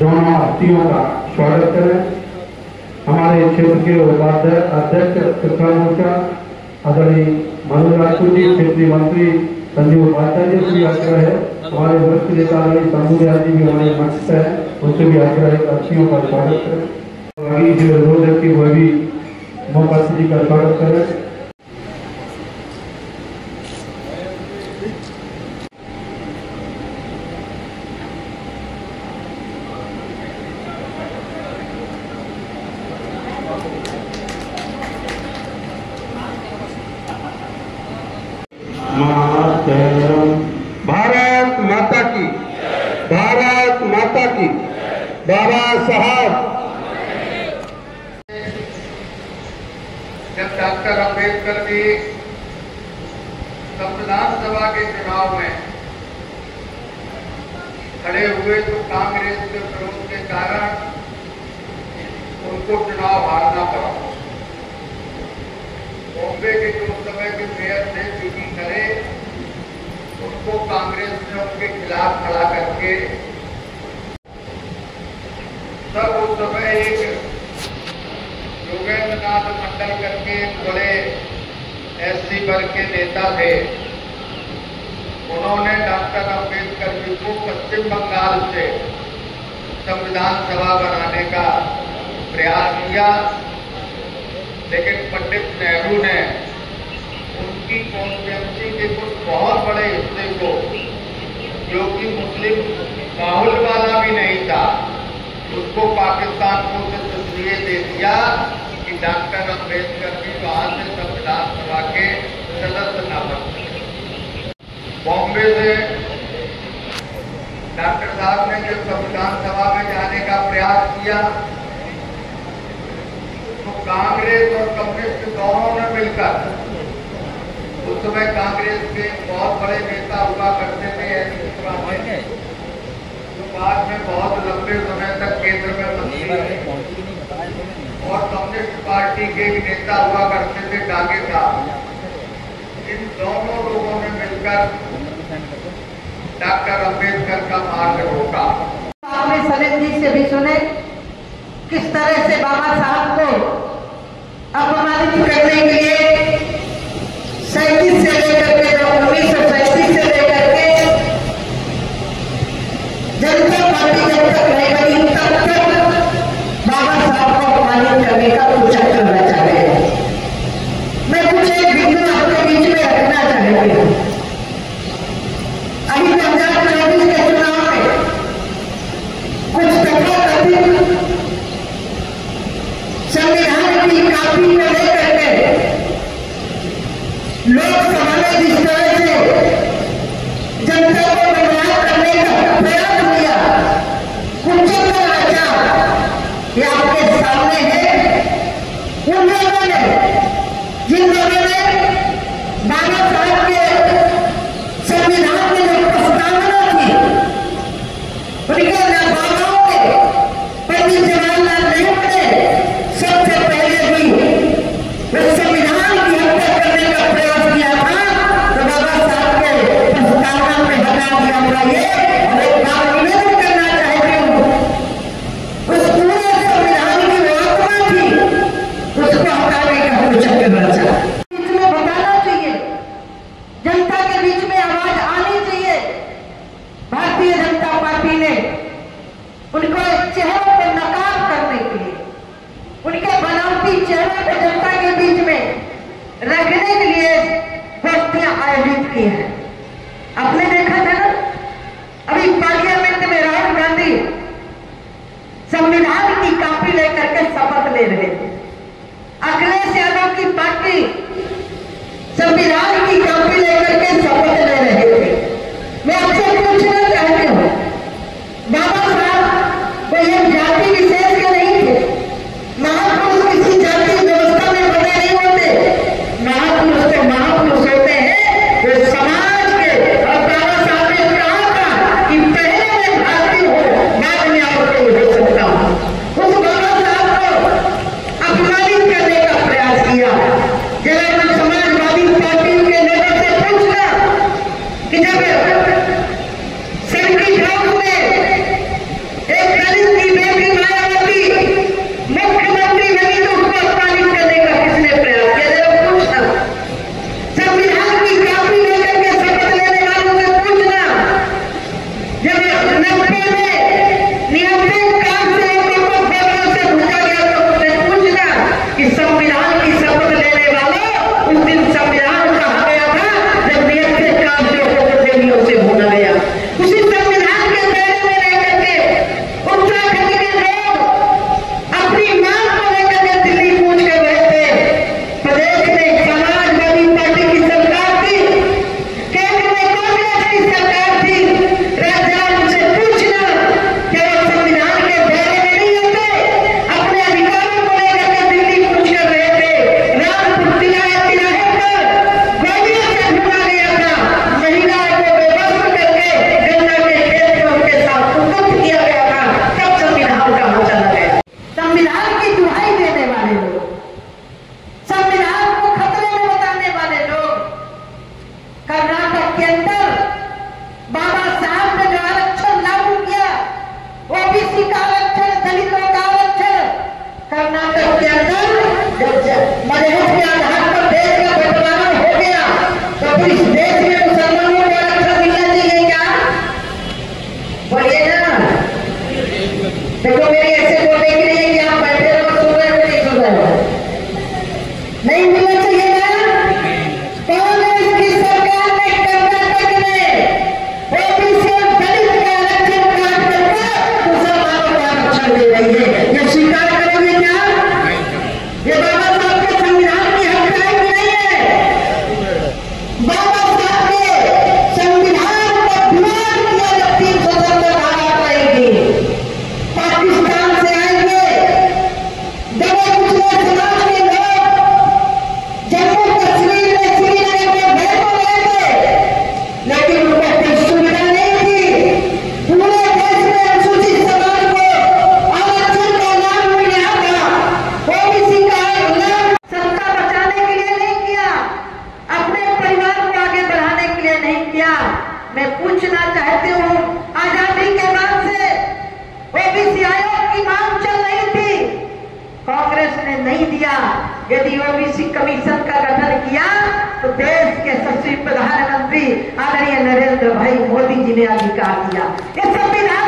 दोनों हस्तियों का स्वागत करें। हमारे क्षेत्र के अध्यक्ष कृष्णा मोर्चा आदरणीय मनोज राजपूत जी, क्षेत्रीय मंत्री संजीव उपाध्याय जी से भी आग्रह है, हमारे वरिष्ठ नेता शंभू जी भी हमारे मंच पर है, उनसे भी आग्रह है हस्तियों का स्वागत करें। आगे जो रोड व्यक्ति वह भी मोहम्मद जी का स्वागत करें। भारत माता की, भारत माता की। बाबा साहब, जब डॉक्टर अम्बेडकर जी संविधान सभा के चुनाव में खड़े हुए तो कांग्रेस के विरोध के कारण उनको चुनाव हारना पड़ा। बॉम्बे के जो समय के मेयर थे पीटी करे, उनको कांग्रेस ने उनके खिलाफ खड़ा करके तब उस समय एक योगेंद्र नाथ मंडल करके बड़े एससी वर्ग के नेता थे, उन्होंने डॉक्टर अम्बेडकर जी को पश्चिम बंगाल से संविधान सभा बनाने का प्रयास किया, लेकिन पंडित नेहरू ने उनकी कॉन्स्टिट्यूंसी के कुछ बहुत बड़े हिस्से को, जो कि मुस्लिम माहौल वाला भी नहीं था, उसको पाकिस्तान को इसलिए दे दिया कि डॉक्टर अम्बेडकर जी वहां से संविधान सभा के सदस्य न बन सके। बॉम्बे से डॉक्टर साहब ने जब संविधान सभा में जाने का प्रयास किया तो कांग्रेस और कम्युनिस्ट दोनों ने मिलकर, उस समय कांग्रेस के बहुत बड़े नेता हुआ करते थे, जो बाद में बहुत लंबे समय तक केंद्र में मंत्री रहे, और कम्युनिस्ट पार्टी के एक नेता हुआ करते थे डाके साहब। इन दोनों लोगों ने मिलकर डॉक्टर अम्बेडकर का मार्ग रोका। आपने सलीम जी से भी सुने किस तरह से बाबा साहब को अपमानित करने के लिए 37 से लेकर के 1937 से लेकर के जनता पार्टी जब तक रहेगी तब तक बाबा साहब को अपमानित करने का पूछा करना चाह रहे हैं। मैं कुछ एक बिंदु आपके बीच में रखना चाहती हूँ। अभी पंजाब प्रदेश के चुनाव में कुछ तथाकथित संविधान की कापी को लेकर के लोकसभा में जिस तरह से जनता को गुमराह करने का प्रयास किया, कुचलना रचा, ये आपके सामने है। उन लोगों ने, जिन लोगों ने बाबा साहब के संविधान में जो प्रस्तावना थी, उनके निर्माताओं ने पंडित जवाहरलाल नेहरू ने सबसे पहले भी उस संविधान की हत्या करने का प्रयास किया था, तो बाबा साहब के प्रस्तावना में हटा दिया चाहिए। और एक बात निवेदन करना चाहती हूँ, उस पूरे संविधान की जो आत्मा थी उसको हटाने का कोशिश करना चाहिए। इसमें बताना चाहिए, जनता के बीच में आवाज आनी चाहिए। भारतीय जनता पार्टी ने उनको चेहरों पर नकाब करने के लिए, उनके बनावटी चेहरे को जनता के बीच में रखने के लिए गोष्ठियां आयोजित की हैं। आपने देखा था ना, अभी पार्लियामेंट में राहुल गांधी संविधान की कॉपी लेकर के शपथ ले रहे थे। अखिलेश यादव की पार्टी संविधान की कॉपी लेकर के शपथ ले रहे थे। मैं आपसे पूछना चाहती हूँ, बाबा साहब कोई एक जाति विशेष के नहीं थे, महापुरुष किसी जाति व्यवस्था में बने नहीं होते। महापुरुष तो महापुरुष होते हैं जो समाज के, और बाबा साहब ने कहा था कि पहले मैं भारतीय हूँ, बाद में और कोई हो सकता हूँ। उस बाबा साहब को अपमानित करने का प्रयास किया। जरा समाजवादी पार्टी के यदि ओबीसी कमीशन का गठन किया तो देश के यशस्वी प्रधानमंत्री आदरणीय नरेंद्र भाई मोदी जी ने अधिकार दिया। ये संविधान